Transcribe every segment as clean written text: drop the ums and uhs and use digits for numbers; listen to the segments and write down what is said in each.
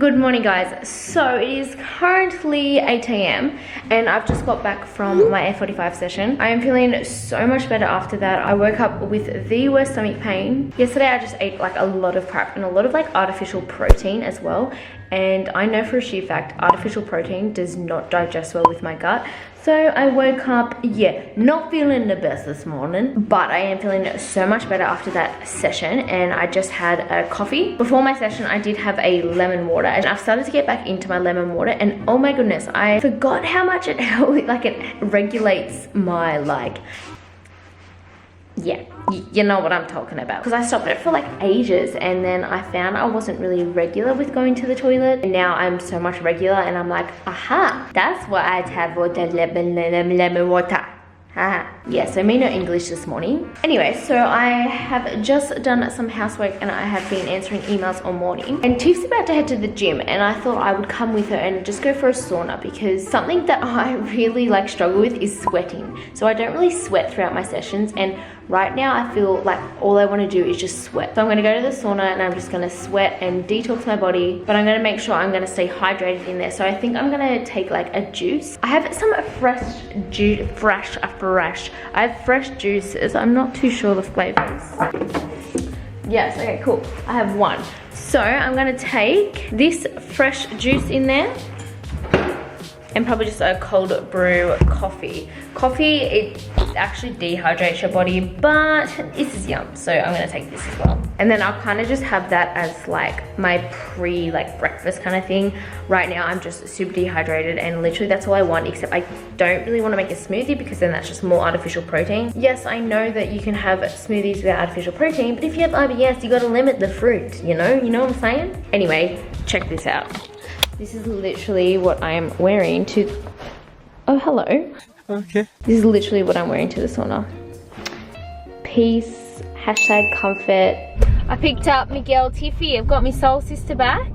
Good morning, guys. So it is currently 8 AM and I've just got back from my F45 session. I am feeling so much better after that. I woke up with the worst stomach pain. Yesterday I just ate like a lot of crap and a lot of like artificial protein as well. And I know for a sheer fact, artificial protein does not digest well with my gut. So I woke up, yeah, not feeling the best this morning, but I am feeling so much better after that session. And I just had a coffee. Before my session, I did have a lemon water, and I've started to get back into my lemon water. And oh my goodness, I forgot how much it helps, like it regulates my yeah, you know what I'm talking about. Because I stopped it for like ages and then I found I wasn't really regular with going to the toilet. And now I'm so much regular and I'm like, aha, that's why I have lemon water. Yeah, so me no English this morning. Anyway, so I have just done some housework and I have been answering emails all morning. And Tiff's about to head to the gym and I thought I would come with her and just go for a sauna, because something that I really like struggle with is sweating. So I don't really sweat throughout my sessions, and right now I feel like all I want to do is just sweat. So I'm going to go to the sauna and I'm just going to sweat and detox my body, but I'm going to make sure I'm going to stay hydrated in there. So I think I'm going to take like a juice. I have some I have fresh juices. I'm not too sure the flavors. Yes, okay, cool. I have one. So I'm going to take this fresh juice in there and probably just a cold brew coffee. Coffee, it actually dehydrates your body, but this is yum, so I'm gonna take this as well. And then I'll kind of just have that as like my breakfast kind of thing. Right now I'm just super dehydrated and literally that's all I want, except I don't really want to make a smoothie because then that's just more artificial protein. Yes, I know that you can have smoothies without artificial protein, but if you have IBS, you gotta limit the fruit, you know what I'm saying? Anyway, check this out. This is literally what I'm wearing to, oh hello. Okay. This is literally what I'm wearing to the sauna. Peace, hashtag comfort. I picked up Miguel Tiffy. I've got my soul sister back.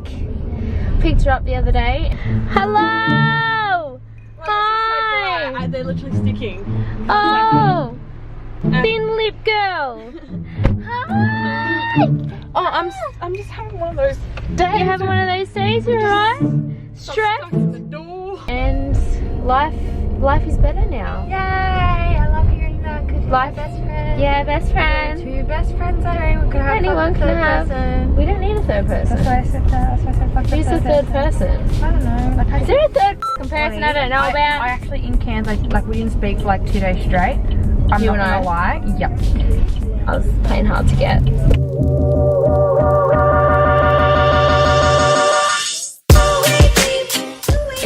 Picked her up the other day. Hello! Hi! So they're literally sticking. Oh! Thin lip girl! Hi! Oh, I'm just having one of those days. You're having one of those days, you're right? Stressed? The door. And life is better now. Yay! I love hearing that because you're my Life- best friend. Yeah, best friend. Two best friends at home. We could have Anyone a can third have. person. We don't need a third person. That's why I said that. That's why I said fuck Who's the third person? I don't know. Is there a third person I don't know I about? actually in Cairns, like we didn't speak for like 2 days straight. I'm You not and I? gonna lie. Yep. I was playing hard to get.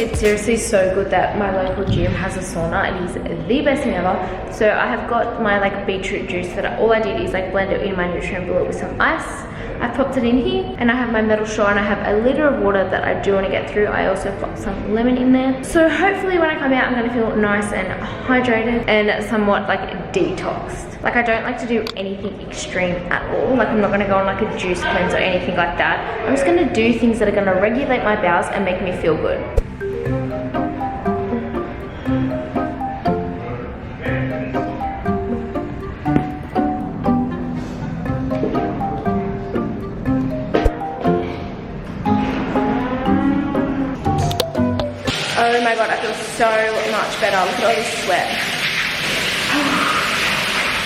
It's seriously so good that my local gym has a sauna. It is the best thing ever. So I have got my like beetroot juice that all I did is like blend it in my nutrient bullet with some ice. I popped it in here and I have my metal straw and I have a liter of water that I do want to get through. I also popped some lemon in there. So hopefully when I come out I'm going to feel nice and hydrated and somewhat like detoxed. Like I don't like to do anything extreme at all. Like I'm not going to go on like a juice cleanse or anything like that. I'm just going to do things that are going to regulate my bowels and make me feel good. Oh my god, I feel so much better. Look at all this sweat.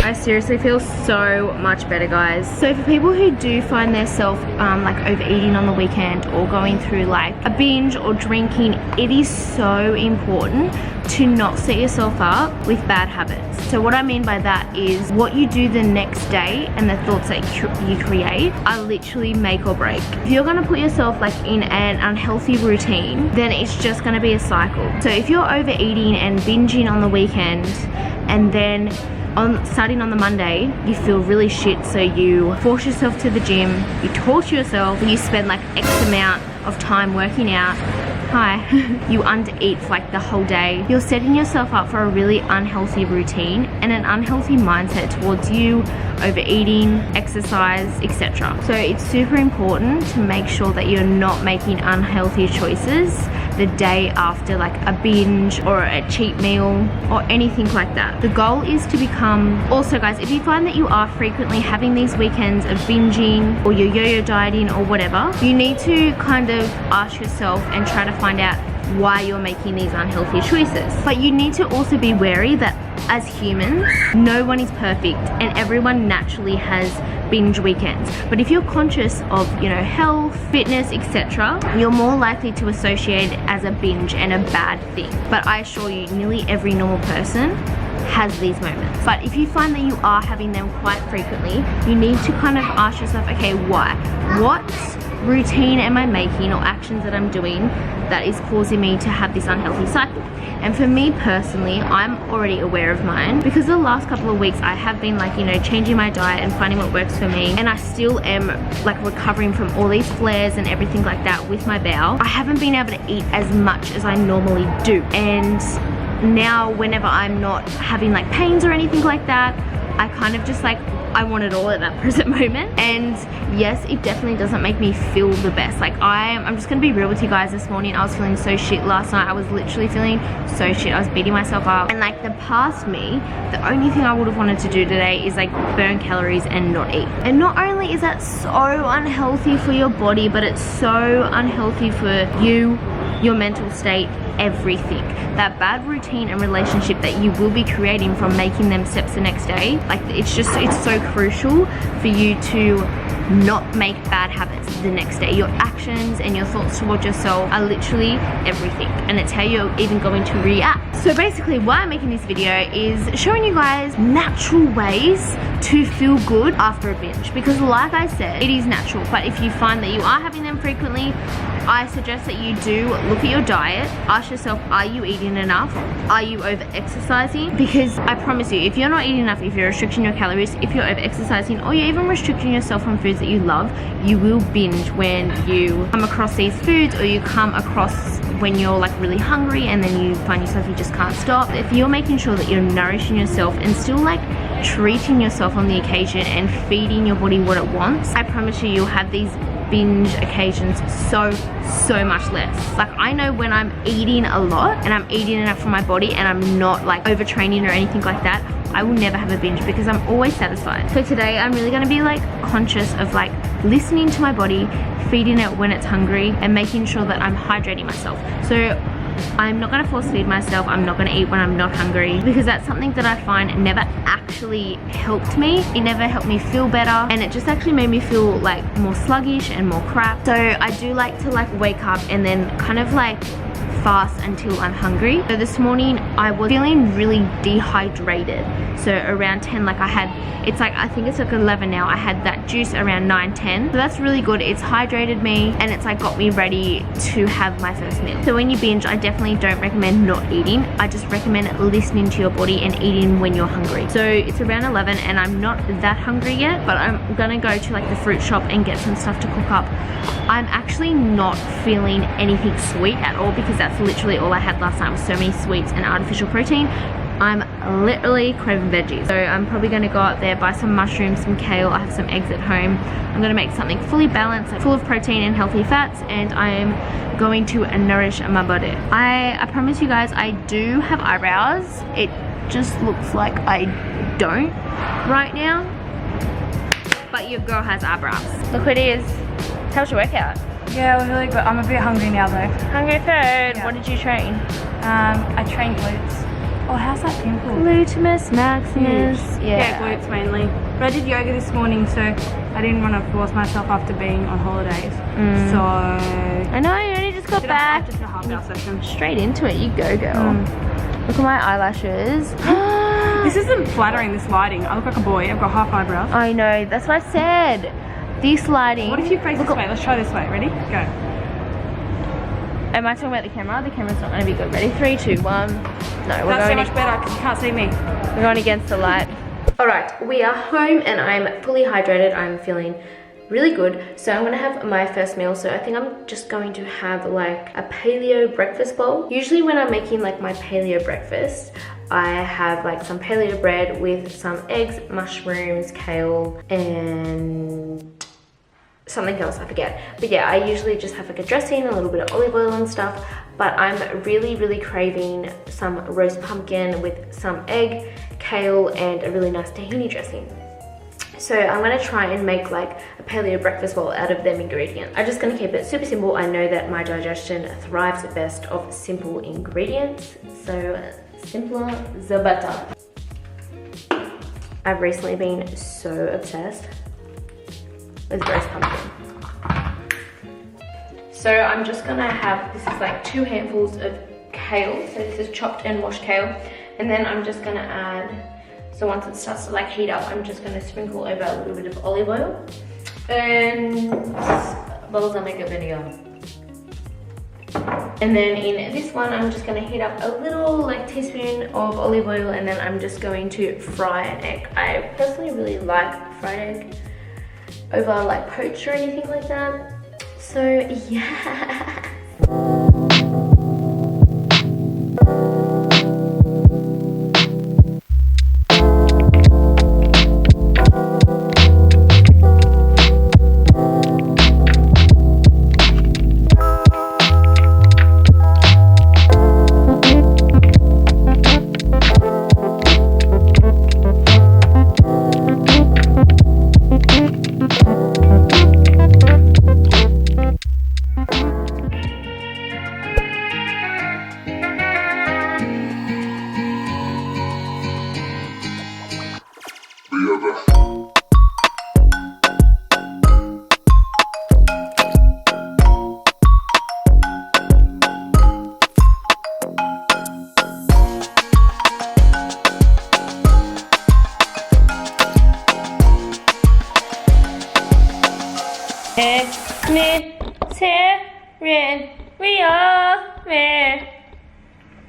I seriously feel so much better, guys. So for people who do find themselves like overeating on the weekend or going through like a binge or drinking, it is so important to not set yourself up with bad habits. So what I mean by that is what you do the next day and the thoughts that you create are literally make or break. If you're gonna put yourself like in an unhealthy routine, then it's just gonna be a cycle. So if you're overeating and binging on the weekend and then starting on the Monday, you feel really shit, so you force yourself to the gym, you torture yourself, you spend like X amount of time working out, you undereat for like the whole day. You're setting yourself up for a really unhealthy routine and an unhealthy mindset towards you, overeating, exercise, etc. So it's super important to make sure that you're not making unhealthy choices the day after like a binge or a cheat meal or anything like that. The goal is to become, also guys, if you find that you are frequently having these weekends of binging or you're yo-yo dieting or whatever, you need to kind of ask yourself and try to find out why you're making these unhealthy choices. But you need to also be wary that as humans, no one is perfect and everyone naturally has binge weekends. But if you're conscious of, you know, health, fitness, etc., you're more likely to associate it as a binge and a bad thing. But I assure you, nearly every normal person has these moments. But if you find that you are having them quite frequently, you need to kind of ask yourself, okay, why? What routine am I making or actions that I'm doing that is causing me to have this unhealthy cycle? And for me personally, I'm already aware of mine because the last couple of weeks I have been like, you know, changing my diet and finding what works for me, and I still am like recovering from all these flares and everything like that with my bowel. I haven't been able to eat as much as I normally do, and now whenever I'm not having like pains or anything like that, I kind of just like, I want it all at that present moment. And yes, it definitely doesn't make me feel the best. Like I'm just gonna be real with you guys. This morning I was feeling so shit. Last night I was literally feeling so shit. I was beating myself up, and like the past me, the only thing I would have wanted to do today is like burn calories and not eat. And not only is that so unhealthy for your body, but it's so unhealthy for you, your mental state, everything. That bad routine and relationship that you will be creating from making them steps the next day, like it's so crucial for you to not make bad habits the next day. Your actions and your thoughts towards yourself are literally everything, and it's how you're even going to react. So basically why I'm making this video is showing you guys natural ways to feel good after a binge, because like I said, it is natural. But if you find that you are having them frequently, I suggest that you do look at your diet, ask yourself, are you eating enough? Are you over exercising? Because I promise you, if you're not eating enough, if you're restricting your calories, if you're over exercising, or you're even restricting yourself from foods that you love, you will binge when you come across these foods, or you come across when you're like really hungry and then you find yourself you just can't stop. If you're making sure that you're nourishing yourself and still like treating yourself on the occasion and feeding your body what it wants, I promise you, you'll have these binge occasions so much less. Like I know when I'm eating a lot and I'm eating enough for my body and I'm not like overtraining or anything like that, I will never have a binge because I'm always satisfied. So today I'm really gonna be like conscious of like listening to my body, feeding it when it's hungry, and making sure that I'm hydrating myself. So I'm not gonna force feed myself. I'm not gonna eat when I'm not hungry, because that's something that I find never actually helped me. It never helped me feel better, and it just actually made me feel like more sluggish and more crap. So I do like to like wake up and then kind of like fast until I'm hungry. So this morning I was feeling really dehydrated. So around 10, like I had, it's like, I think it's like 11 now, I had that juice around 9, 10. So that's really good. It's hydrated me and it's like got me ready to have my first meal. So when you binge, I definitely don't recommend not eating. I just recommend listening to your body and eating when you're hungry. So it's around 11 and I'm not that hungry yet, but I'm gonna go to like the fruit shop and get some stuff to cook up. I'm actually not feeling anything sweet at all, because that's literally all I had last night was so many sweets and artificial protein. I'm literally craving veggies. So I'm probably gonna go out there, buy some mushrooms, some kale. I have some eggs at home. I'm gonna make something fully balanced, full of protein and healthy fats, and I am going to nourish my body. I promise you guys, I do have eyebrows. It just looks like I don't right now, but your girl has eyebrows. Look what it is. How was your workout? Yeah, it was really good. I'm a bit hungry now though. Hungry food. Yeah. What did you train? I trained glutes. Oh, how's that pimple? Glutimus maximus. Yeah, glutes mainly. But I did yoga this morning, so I didn't want to force myself after being on holidays. So I know, you only just got back. Just a half-hour session. Straight into it, you go girl. Look at my eyelashes. This isn't flattering, this lighting. I look like a boy. I've got half eyebrows. I know, that's what I said. This lighting. What if you face this way? Let's try this way. Ready? Go. Am I talking about the camera? The camera's not going to be good. Ready? 3, 2, 1. No, we're That's going so much better because you can't see me. We're going against the light. Alright, we are home and I'm fully hydrated. I'm feeling really good. So I'm going to have my first meal. So I think I'm just going to have like a paleo breakfast bowl. Usually when I'm making like my paleo breakfast, I have like some paleo bread with some eggs, mushrooms, kale, and something else, I forget. But yeah, I usually just have like a dressing, a little bit of olive oil and stuff, but I'm really craving some roast pumpkin with some egg, kale, and a really nice tahini dressing. So I'm gonna try and make like a paleo breakfast bowl out of them ingredients. I'm just gonna keep it super simple. I know that my digestion thrives best of simple ingredients, so simpler the better. I've recently been so obsessed with roast pumpkin. So I'm just gonna have, this is like 2 handfuls of kale. So this is chopped and washed kale. And then I'm just gonna add, so once it starts to like heat up, I'm just gonna sprinkle over a little bit of olive oil and balsamic vinegar. And then in this one, I'm just gonna heat up a little like teaspoon of olive oil, and then I'm just going to fry an egg. I personally really like fried egg over like poached or anything like that. So yeah.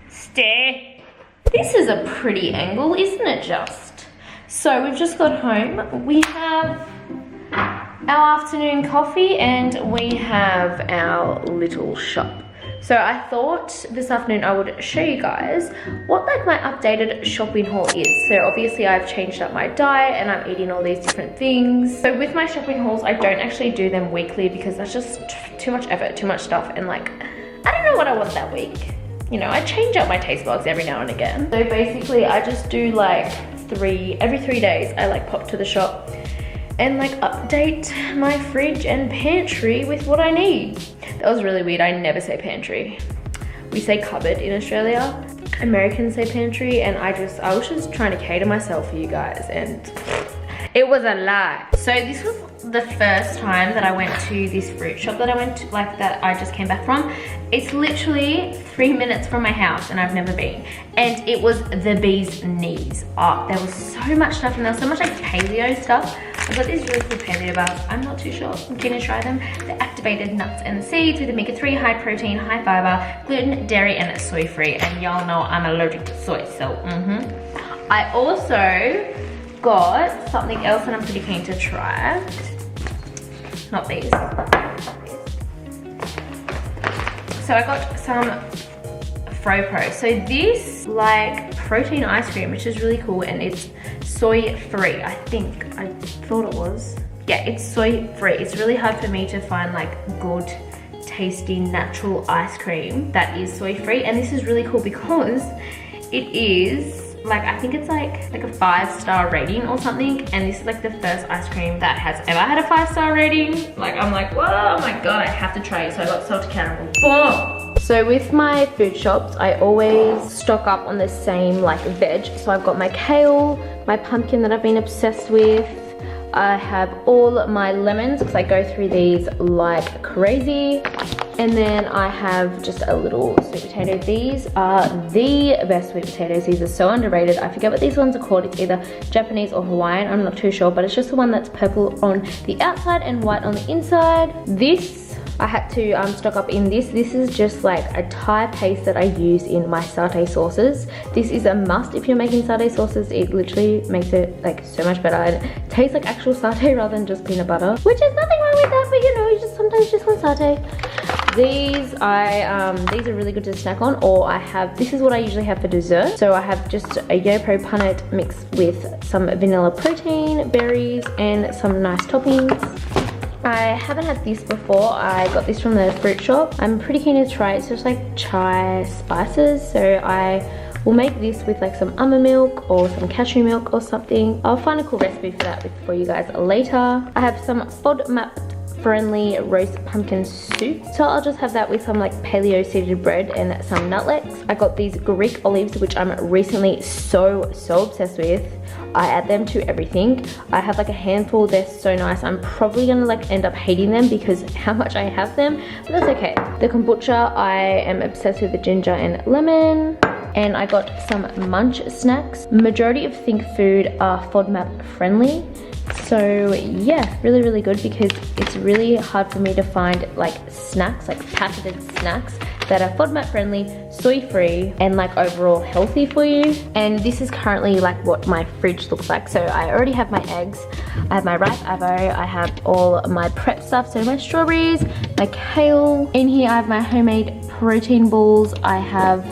Stay. This is a pretty angle, isn't it just? So we've just got home. We have our afternoon coffee and we have our little shop. So I thought this afternoon I would show you guys what like my updated shopping haul is. So obviously I've changed up my diet and I'm eating all these different things. So with my shopping hauls, I don't actually do them weekly because that's just too much effort, too much stuff, and like, I don't know what I want that week. You know, I change up my taste bugs every now and again. So basically I just do like every 3 days I like pop to the shop and like update my fridge and pantry with what I need. That was really weird, I never say pantry. We say cupboard in Australia. Americans say pantry, and I was just trying to cater myself for you guys, and it was a lie. So this was the first time that I went to this fruit shop that I went to, like that I just came back from. It's literally 3 minutes from my house and I've never been. And it was the bee's knees. Oh, there was so much stuff and there was so much like paleo stuff. I've got these really cool paleo bars. I'm not too sure. I'm gonna try them. The activated nuts and seeds with omega-3, high protein, high fiber, gluten, dairy, and soy free. And y'all know I'm allergic to soy, so I also got something else that I'm pretty keen to try. Not these. So I got some FroPro. So this like protein ice cream, which is really cool, and it's soy free. I thought it was. Yeah, it's soy free. It's really hard for me to find like good tasting natural ice cream that is soy free, and this is really cool because it is like, I think it's like a 5-star rating or something, and this is like the first ice cream that has ever had a 5-star rating. Like, I'm like, whoa, oh my god, I have to try it. So I got salted caramel. Boom! So with my food shops, I always stock up on the same like veg. So I've got my kale, my pumpkin that I've been obsessed with. I have all my lemons because I go through these like crazy. And then I have just a little sweet potato. These are the best sweet potatoes. These are so underrated. I forget what these ones are called. It's either Japanese or Hawaiian. I'm not too sure, but it's just the one that's purple on the outside and white on the inside. This, I had to stock up in this. This is just like a Thai paste that I use in my satay sauces. This is a must if you're making satay sauces. It literally makes it like so much better. It tastes like actual satay rather than just peanut butter, which is nothing wrong with that, but you know, you just sometimes just want satay. These are really good to snack on, or this is what I usually have for dessert. So I have just a YoPro punnet mixed with some vanilla protein, berries, and some nice toppings. I haven't had this before. I got this from the fruit shop. I'm pretty keen to try it. It's just like chai spices. So I will make this with like some almond milk or some cashew milk or something. I'll find a cool recipe for that for you guys later. I have some FODMAP friendly roast pumpkin soup, so I'll just have that with some like paleo seeded bread and some nutlets. I got these Greek olives, which I'm recently so obsessed with. I add them to everything. I have like a handful. They're so nice. I'm probably gonna like end up hating them because how much I have them, but that's okay. The kombucha, I am obsessed with the ginger and lemon. And I got some munch snacks. Majority of Think Food are FODMAP friendly. So yeah, really good because it's really hard for me to find like snacks, like paketed snacks that are FODMAP friendly, soy free, and like overall healthy for you. And this is currently like what my fridge looks like. So I already have my eggs, I have my ripe avo, I have all my prep stuff, so my strawberries, my kale. In here I have my homemade protein balls. I have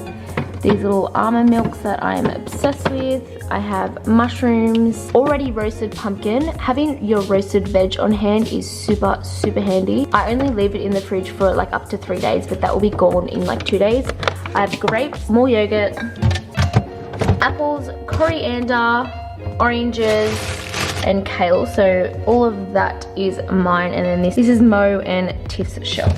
these little almond milks that I'm obsessed with. I have mushrooms, already roasted pumpkin. Having your roasted veg on hand is super handy. I only leave it in the fridge for like up to 3 days, but that will be gone in like 2 days. I have grapes, more yogurt, apples, coriander, oranges, and kale. So all of that is mine. And then this is Mo and Tiff's shelf.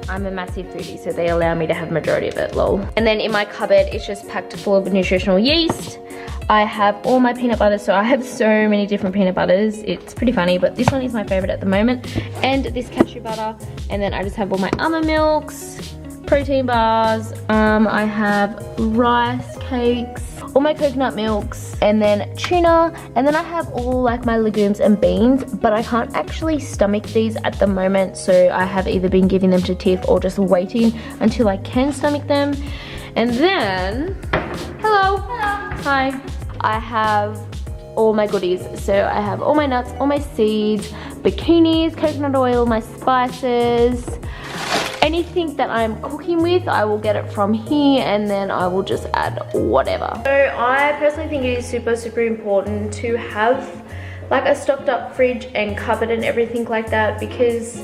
I'm a massive foodie, so they allow me to have majority of it, lol. And then in my cupboard, it's just packed full of nutritional yeast. I have all my peanut butters, so I have so many different peanut butters. It's pretty funny, but this one is my favorite at the moment. And this cashew butter. And then I just have all my almond milks, protein bars. I have rice cakes, all my coconut milks, and then tuna. And then I have all like my legumes and beans, but I can't actually stomach these at the moment. So I have either been giving them to Tiff or just waiting until I can stomach them. And then, hello. Hi. I have all my goodies. So I have all my nuts, all my seeds, bikinis, coconut oil, my spices. Anything that I'm cooking with, I will get it from here, and then I will just add whatever. So I personally think it is super important to have like a stocked up fridge and cupboard and everything like that, because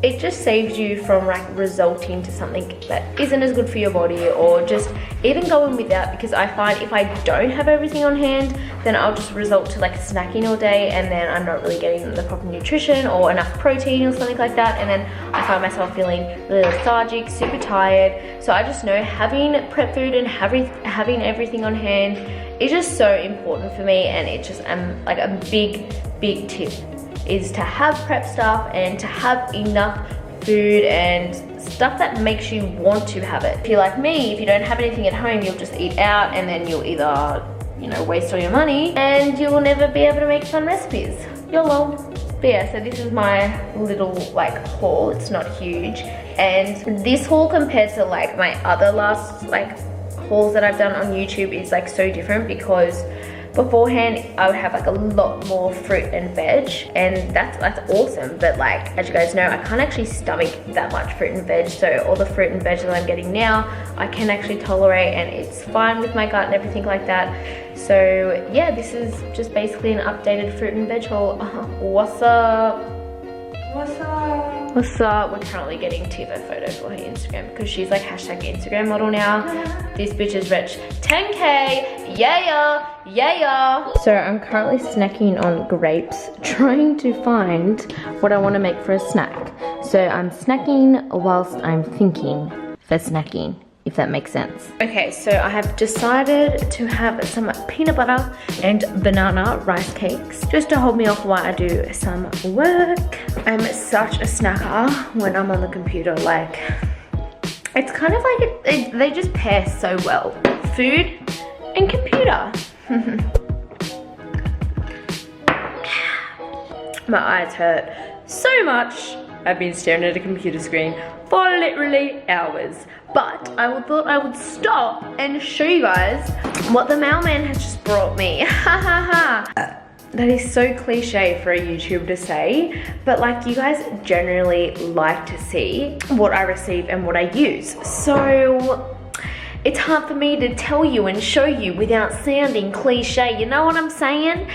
it just saves you from like resulting to something that isn't as good for your body, or just even going without, because I find if I don't have everything on hand, then I'll just result to like snacking all day, and then I'm not really getting the proper nutrition or enough protein or something like that, and then I find myself feeling really lethargic, super tired. So I just know having prep food and having everything on hand is just so important for me, and it just like a big tip is to have prep stuff and to have enough food and stuff that makes you want to have it. If you're like me, if you don't have anything at home, you'll just eat out, and then you'll either, you know, waste all your money and you'll never be able to make fun recipes. YOLO. But yeah, so this is my little like haul. It's not huge, and this haul compared to like my other last like hauls that I've done on YouTube is like so different, because beforehand I would have like a lot more fruit and veg, and that's awesome, but like as you guys know, I can't actually stomach that much fruit and veg. So all the fruit and veg that I'm getting now I can actually tolerate, and it's fine with my gut and everything like that. So yeah, this is just basically an updated fruit and veg haul. What's up? We're currently getting Tiff a photo for her Instagram, because she's like hashtag Instagram model now. This bitch is rich. 10K, yeah. So I'm currently snacking on grapes, trying to find what I want to make for a snack. So I'm snacking whilst I'm thinking for snacking, if that makes sense. Okay, so I have decided to have some peanut butter and banana rice cakes, just to hold me off while I do some work. I'm such a snacker when I'm on the computer. Like, it's kind of like they just pair so well. Food and computer. My eyes hurt so much. I've been staring at a computer screen for literally hours. But I thought I would stop and show you guys what the mailman has just brought me. That is so cliche for a YouTuber to say, but like, you guys generally like to see what I receive and what I use. So it's hard for me to tell you and show you without sounding cliche, you know what I'm saying?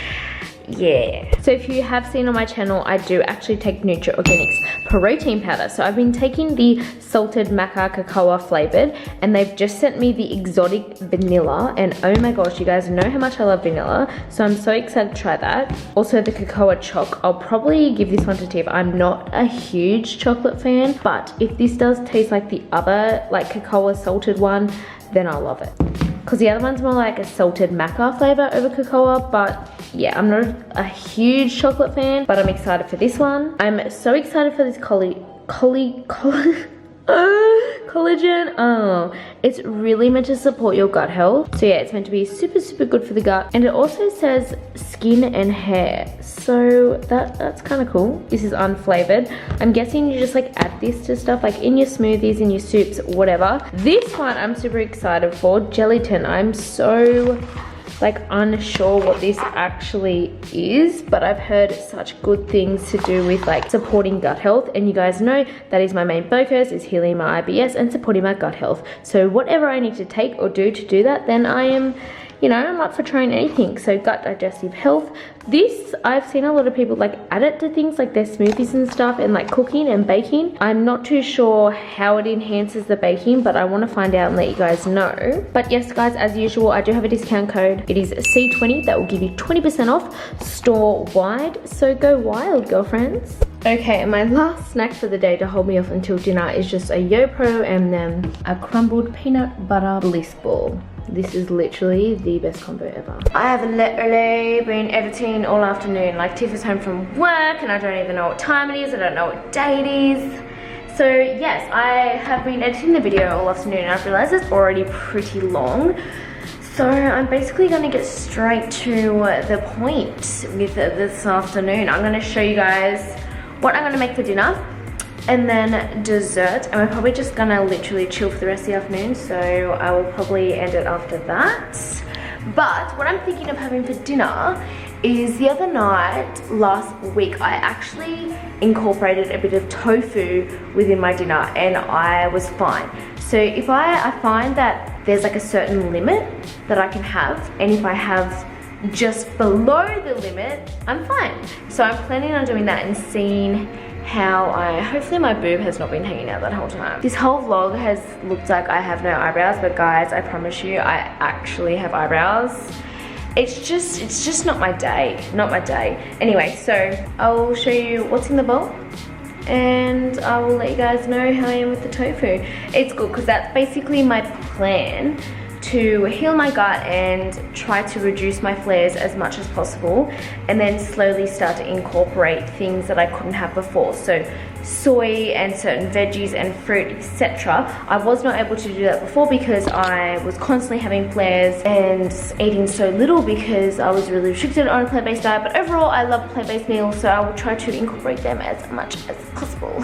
yeah. So if you have seen on my channel, I do actually take Nutri Organics protein powder. So I've been taking the salted maca cocoa flavored, and they've just sent me the exotic vanilla, and oh my gosh, you guys know how much I love vanilla, so I'm so excited to try that. Also the cocoa choc, I'll probably give this one to Tiff. I'm not a huge chocolate fan, but if this does taste like the other like cocoa salted one, then I'll love it. Because the other one's more like a salted maca flavor over cocoa, but yeah, I'm not a huge chocolate fan, but I'm excited for this one. I'm so excited for this collagen. Oh, it's really meant to support your gut health. So yeah, it's meant to be super, super good for the gut. And it also says skin and hair. So that's kind of cool. This is unflavored. I'm guessing you just like add this to stuff like in your smoothies, in your soups, whatever. This one I'm super excited for, gelatin. I'm so like unsure what this actually is, but I've heard such good things to do with like supporting gut health, and you guys know that is my main focus, is healing my IBS and supporting my gut health. So whatever I need to take or do to do that, then I am, you know, I'm up for trying anything. So gut digestive health, this I've seen a lot of people like add it to things like their smoothies and stuff, and like cooking and baking. I'm not too sure how it enhances the baking, but I want to find out and let you guys know. But yes guys, as usual, I do have a discount code. It is C20 that will give you 20% off store wide, so go wild girlfriends. Okay, and my last snack for the day to hold me off until dinner is just a YoPro and then a crumbled peanut butter bliss ball. This is literally the best combo ever. I have literally been editing all afternoon. Like Tiff is home from work and I don't even know what time it is. I don't know what day it is. So yes, I have been editing the video all afternoon and I've realized it's already pretty long. So I'm basically going to get straight to the point with this afternoon. I'm going to show you guys what I'm going to make for dinner, and then dessert, and we're probably just gonna literally chill for the rest of the afternoon, so I will probably end it after that. But what I'm thinking of having for dinner is, the other night, last week, I actually incorporated a bit of tofu within my dinner and I was fine. So if I find that there's like a certain limit that I can have, and if I have just below the limit, I'm fine. So I'm planning on doing that and seeing how hopefully my boob has not been hanging out that whole time. This whole vlog has looked like I have no eyebrows, but guys, I promise you, I actually have eyebrows. It's just not my day, not my day. Anyway, so I'll show you what's in the bowl, and I will let you guys know how I am with the tofu. It's good because that's basically my plan to heal my gut and try to reduce my flares as much as possible, and then slowly start to incorporate things that I couldn't have before. So soy and certain veggies and fruit, etc. I was not able to do that before because I was constantly having flares and eating so little because I was really restricted on a plant-based diet. But overall, I love plant-based meals, so I will try to incorporate them as much as possible.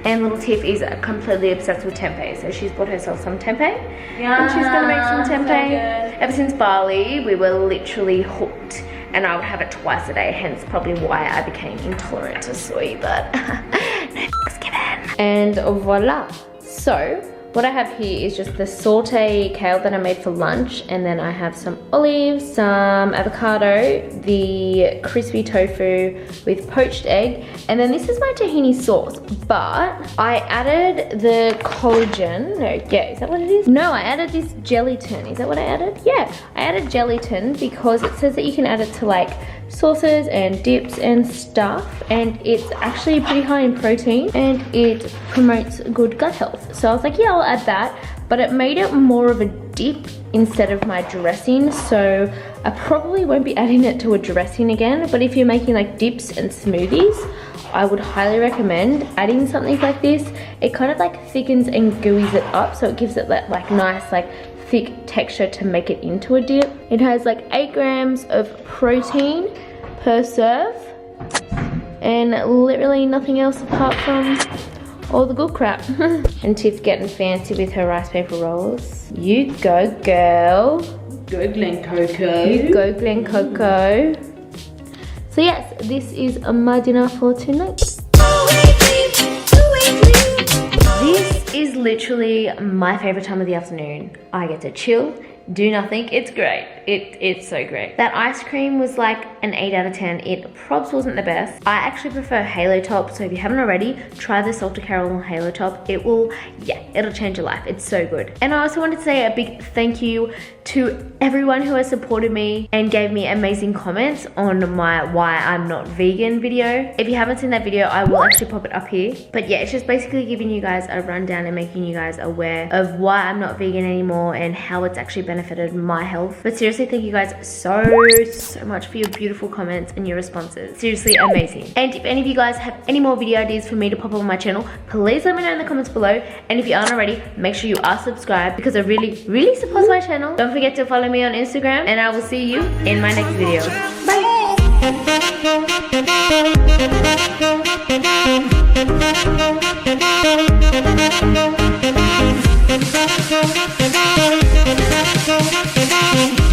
And little Tiff is completely obsessed with tempeh, so she's bought herself some tempeh. Yeah, and she's gonna make some tempeh. So ever since Bali, we were literally hooked, and I would have it twice a day, hence probably why I became intolerant to soy, but no fucks given. And voila. So what I have here is just the saute kale that I made for lunch, and then I have some olives, some avocado, the crispy tofu with poached egg, and then this is my tahini sauce. But I added the collagen, no, yeah, is that what it is? No, I added this gelatin, is that what I added? Yeah, I added gelatin because it says that you can add it to like sauces and dips and stuff, and it's actually pretty high in protein and it promotes good gut health. So I was like, yeah, I'll add that, but it made it more of a dip instead of my dressing, so I probably won't be adding it to a dressing again. But if you're making like dips and smoothies, I would highly recommend adding something like this. It kind of like thickens and gooeys it up, so it gives it that like nice like thick texture to make it into a dip. It has like 8 grams of protein per serve and literally nothing else apart from all the good crap. And Tiff getting fancy with her rice paper rolls. You go, girl. Go Glen Coco. You go, Glen Coco. So yes, this is my dinner for tonight. This is literally my favorite time of the afternoon. I get to chill do nothing. It's great. It's so great. That ice cream was like an 8 out of 10. It probs wasn't the best. I actually prefer Halo Top, so if you haven't already, try the salted caramel Halo Top. It will, yeah, it'll change your life. It's so good. And I also wanted to say a big thank you to everyone who has supported me and gave me amazing comments on my why I'm not vegan video. If you haven't seen that video, I will actually pop it up here. But yeah, it's just basically giving you guys a rundown and making you guys aware of why I'm not vegan anymore and how it's actually benefited my health. But seriously, thank you guys so much for your beautiful comments and your responses. Seriously amazing. And if any of you guys have any more video ideas for me to pop up on my channel, please let me know in the comments below. And if you aren't already, make sure you are subscribed because it really supports my channel. Don't forget to follow me on Instagram and I will see you in my next video. Bye.